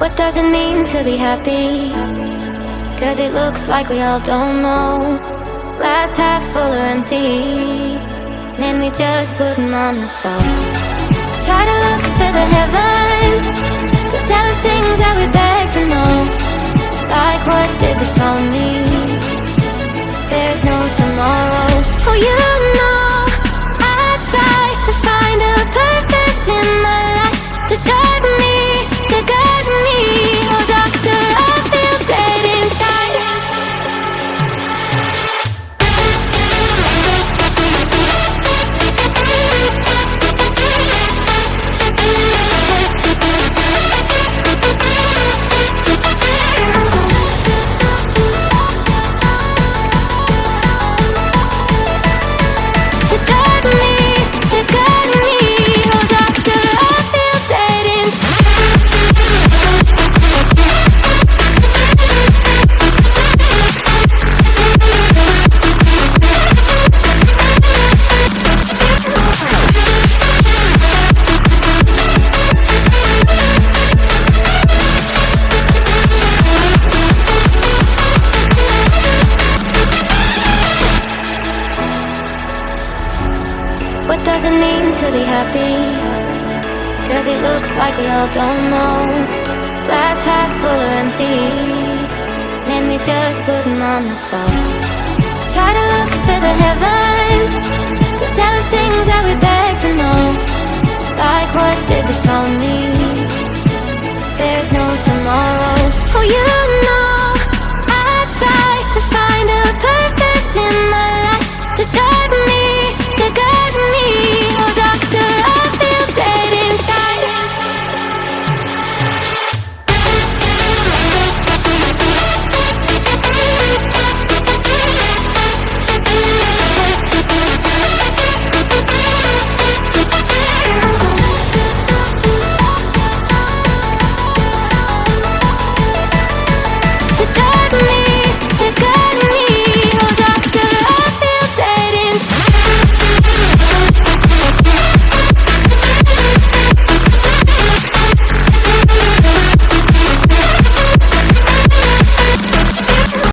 What does it mean to be happy? Cause it looks like we all don't know. Glass half full or empty, man, we just putting on the show. Try to look to the heavens to tell us things that we beg to know. Like what did the song mean? There's no tomorrow. Oh, you know I try to find a purpose in my life to drive me, to guide me. Oh, doctor, I feel dead inside. To drive me, to guide me. Oh, doctor, I feel dead inside. What does it mean to be happy? Cause it looks like we all don't know. Glass half full or empty, man, we just putting on the show. Try to look to the heavens to tell us things that we beg to know. Like what did the song mean?